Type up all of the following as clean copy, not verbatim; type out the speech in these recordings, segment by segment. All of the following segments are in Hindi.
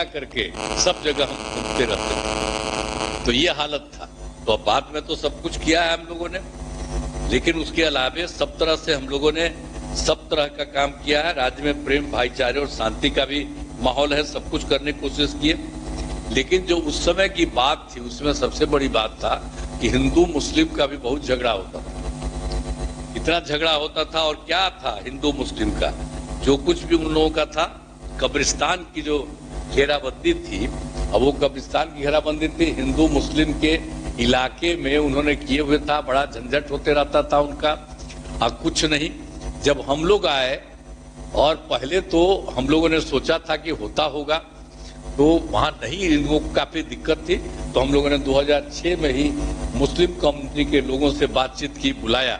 करके सब जगह हम घूमते रहते थे। तो ये हालत था। तो अब बाद में तो सब कुछ किया है हम लोगों ने, लेकिन उसके अलावे सब तरह से हम लोगों ने सब तरह का काम किया है। राज्य में प्रेम, भाईचारे और शांति का भी माहौल है, सब कुछ करने की कोशिश किए। लेकिन जो उस समय की बात थी, उसमें सबसे बड़ी बात था कि हिंदू मुस्लिम का भी बहुत झगड़ा होता था। इतना झगड़ा होता था, और क्या था हिंदू मुस्लिम का, जो कुछ भी उन लोगों का था, कब्रिस्तान की जो घेराबंदी थी, अब वो कब्रिस्तान की घेराबंदी थी हिंदू मुस्लिम के इलाके में उन्होंने किए हुए था। बड़ा झंझट होते रहता था उनका। अब कुछ नहीं, जब हम लोग आए, और पहले तो हम लोगों ने सोचा था कि होता होगा, तो वहां नहीं, इन लोगों को काफी दिक्कत थी। तो हम लोगों ने 2006 में ही मुस्लिम कम्युनिटी के लोगों से बातचीत की, बुलाया,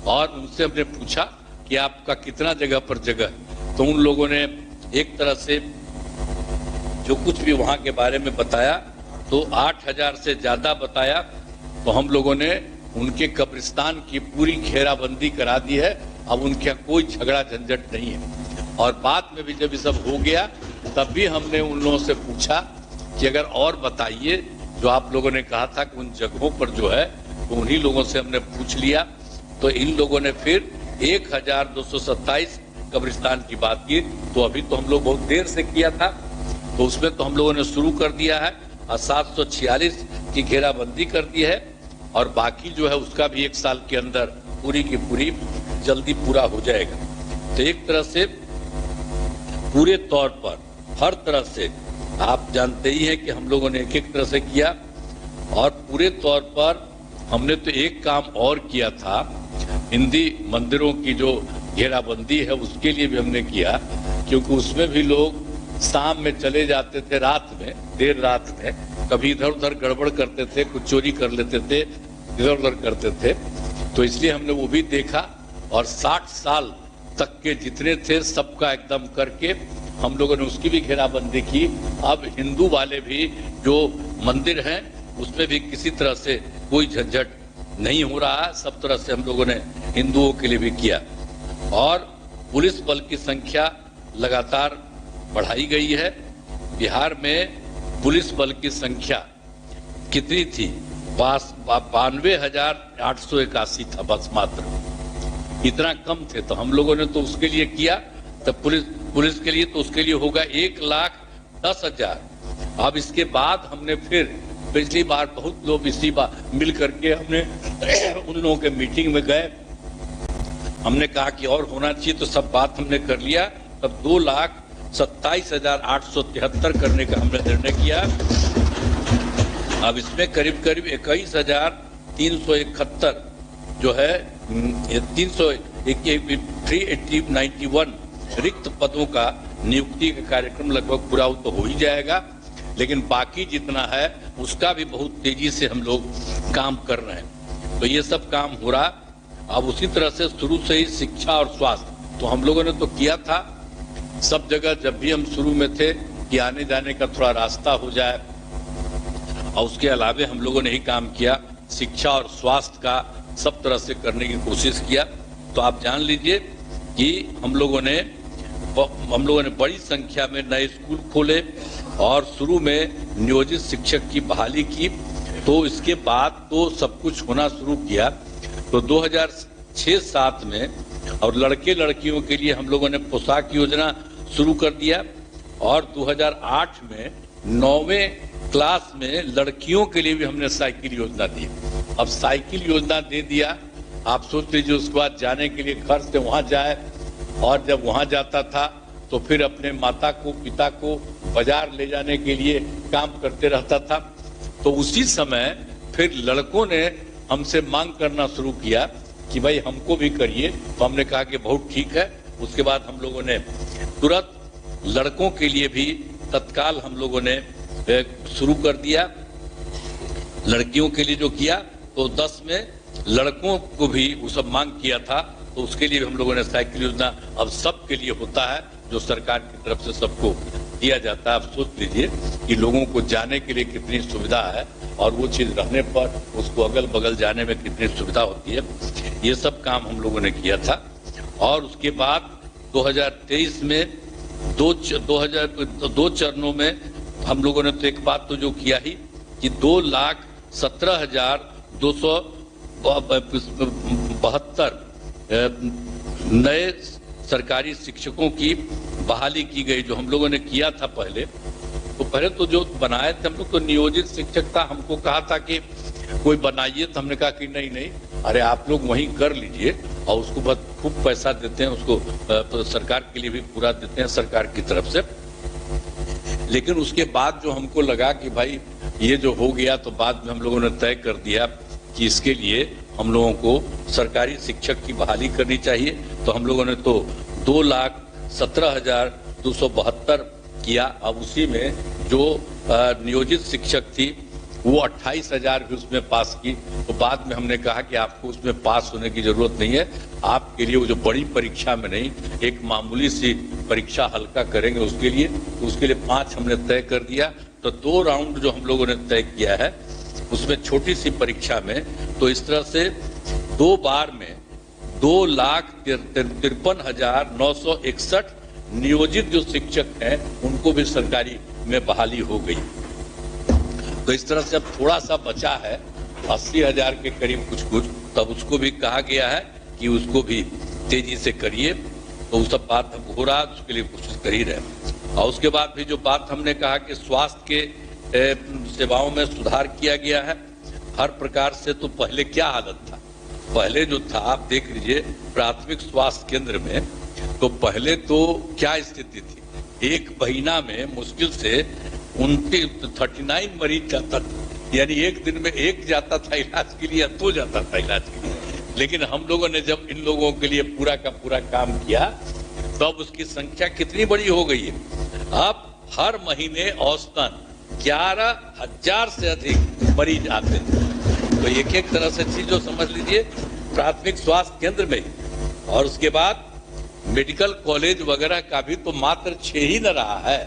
और उनसे हमने पूछा कि आपका कितना जगह पर जगह। तो उन लोगों ने एक तरह से जो कुछ भी वहां के बारे में बताया, तो 8000 से ज्यादा बताया। तो हम लोगों ने उनके कब्रिस्तान की पूरी घेराबंदी करा दी है। अब उनके यहाँ कोई झगड़ा झंझट नहीं है। और बाद में भी जब ये सब हो गया, तब भी हमने उन लोगों से पूछा कि अगर और बताइए, जो आप लोगों ने कहा था कि उन जगहों पर जो है, तो उन्हीं लोगों से हमने पूछ लिया। तो इन लोगों ने फिर 1227 कब्रिस्तान की बात की। तो अभी तो हम लोग बहुत देर से किया था, तो उसमें तो हम लोगों ने शुरू कर दिया है, और 746 की घेराबंदी कर दी है। और बाकी जो है उसका भी 1 साल के अंदर पूरी की पूरी जल्दी पूरा हो जाएगा। तो एक तरह से पूरे तौर पर हर तरह से आप जानते ही हैं कि हम लोगों ने एक तरह से किया। और पूरे तौर पर हमने तो एक काम और किया था, हिंदी मंदिरों की जो घेराबंदी है उसके लिए भी हमने किया, क्योंकि उसमें भी लोग शाम में चले जाते थे, रात में, देर रात में, कभी इधर उधर गड़बड़ करते थे, कुछ चोरी कर लेते थे, इधर उधर करते थे। तो इसलिए हमने वो भी देखा, और 60 साल तक के जितने थे सबका एकदम करके हम लोगों ने उसकी भी घेराबंदी की। अब हिंदू वाले भी जो मंदिर हैं उसमें भी किसी तरह से कोई झंझट नहीं हो रहा है। सब तरह से हम लोगों ने हिंदुओं के लिए भी किया। और पुलिस बल की संख्या लगातार बढ़ाई गई है। बिहार में पुलिस बल की संख्या कितनी थी? 92,881 था बस, मात्र इतना कम थे। तो हम लोगों ने तो उसके लिए किया, तब पुलिस के लिए तो उसके लिए होगा 1,10,000। अब इसके बाद हमने फिर पिछली बार बहुत लोग इसी बार मिल करके हमने उन लोगों के मीटिंग में गए, हमने कहा कि और होना चाहिए, तो सब बात हमने कर लिया। तब 2,27,873 करने का हमने निर्णय किया। अब इसमें करीब करीब 21,371 जो है 391 रिक्त पदों का नियुक्ति का कार्यक्रम लगभग पूरा तो हो ही जाएगा। लेकिन बाकी जितना है उसका भी बहुत तेजी से हम लोग काम कर रहे हैं। तो ये सब काम हो रहा। अब उसी तरह से शुरू से ही शिक्षा और स्वास्थ्य तो हम लोगों ने तो किया था सब जगह, जब भी हम शुरू में थे, कि आने जाने का थोड़ा रास्ता हो जाए। और उसके अलावे हम लोगों ने ही काम किया, शिक्षा और स्वास्थ्य का सब तरह से करने की कोशिश किया। तो आप जान लीजिए कि हम लोगों ने बड़ी संख्या में नए स्कूल खोले, और शुरू में नियोजित शिक्षक की बहाली की। तो इसके बाद तो सब कुछ होना शुरू किया। तो 2006-07 में और लड़के लड़कियों के लिए हम लोगों ने पोशाक योजना शुरू कर दिया। और 2008 में 9वें क्लास में लड़कियों के लिए भी हमने साइकिल योजना दी। अब साइकिल योजना दे दिया, आप सोच लीजिए, उसके बाद जाने के लिए घर से वहां जाए, और जब वहां जाता था तो फिर अपने माता को, पिता को बाजार ले जाने के लिए काम करते रहता था। तो उसी समय फिर लड़कों ने हमसे मांग करना शुरू किया कि भाई हमको भी करिए। तो हमने कहा कि बहुत ठीक है। उसके बाद हम लोगों ने तुरंत लड़कों के लिए भी तत्काल हम लोगों ने शुरू कर दिया। लड़कियों के लिए जो किया तो 10 में लड़कों को भी वो सब मांग किया था, तो उसके लिए हम लोगों ने साइकिल योजना अब सबके लिए होता है, जो सरकार की तरफ से सबको दिया जाता है। आप सोच लीजिए कि लोगों को जाने के लिए कितनी सुविधा है, और वो चीज रहने पर उसको अगल बगल जाने में कितनी सुविधा होती है। ये सब काम हम लोगों ने किया था। और उसके बाद 2023 में दो चरणों में हम लोगों ने तो एक बात तो जो किया ही कि 2,17,272 नए सरकारी शिक्षकों की बहाली की गई, जो हम लोगों ने किया था पहले। तो पहले तो जो बनाए थे हम लोग तो नियोजित शिक्षक था, हमको कहा था कि कोई बनाइए, तो हमने कहा कि नहीं, अरे आप लोग वहीं कर लीजिए, और उसको बहुत खूब पैसा देते हैं, उसको तो सरकार के लिए भी पूरा देते हैं सरकार की तरफ से। लेकिन उसके बाद जो हमको लगा कि भाई ये जो हो गया, तो बाद में हम लोगों ने तय कर दिया कि इसके लिए हम लोगों को सरकारी शिक्षक की बहाली करनी चाहिए। तो हम लोगों ने तो 2,17,272 किया। अब उसी में जो नियोजित शिक्षक थी वो 28,000 भी उसमें पास की। तो बाद में हमने कहा कि आपको उसमें पास होने की जरूरत नहीं है, आपके लिए वो जो बड़ी परीक्षा में नहीं, एक मामूली सी परीक्षा हल्का करेंगे उसके लिए, तो उसके लिए 5 हमने तय कर दिया। तो 2 राउंड जो हम लोगों ने तय किया है उसमें छोटी सी परीक्षा में, तो इस तरह से 2 बार में 2,53,961 नियोजित जो शिक्षक हैं उनको भी सरकारी में बहाली हो गई। तो इस तरह से अब थोड़ा सा बचा है 80,000 के करीब कुछ, तब उसको भी कहा गया है कि उसको भी तेजी से करिए। तो उस सब बात हो रहा है, उसके लिए कोशिश कर ही रहे। और उसके बाद भी जो बात हमने कहा कि स्वास्थ्य के सेवाओं में सुधार किया गया है हर प्रकार से। तो पहले क्या हालत था, पहले जो था आप देख लीजिए प्राथमिक स्वास्थ्य केंद्र में, तो पहले तो क्या स्थिति थी, एक महीना में मुश्किल से 39 मरीज जाता था, यानी एक दिन में एक जाता था इलाज के लिए, 2 जाता था इलाज के लिए। लेकिन हम लोगों ने जब इन लोगों के लिए पूरा का पूरा काम किया, तब उसकी संख्या कितनी बड़ी हो गई है। अब हर महीने औसतन 11,000 से अधिक मरीज आते हैं। तो एक तरह से चीजों समझ लीजिए प्राथमिक स्वास्थ्य केंद्र में, और उसके बाद मेडिकल कॉलेज वगैरह का भी तो मात्र 6 ही न रहा है।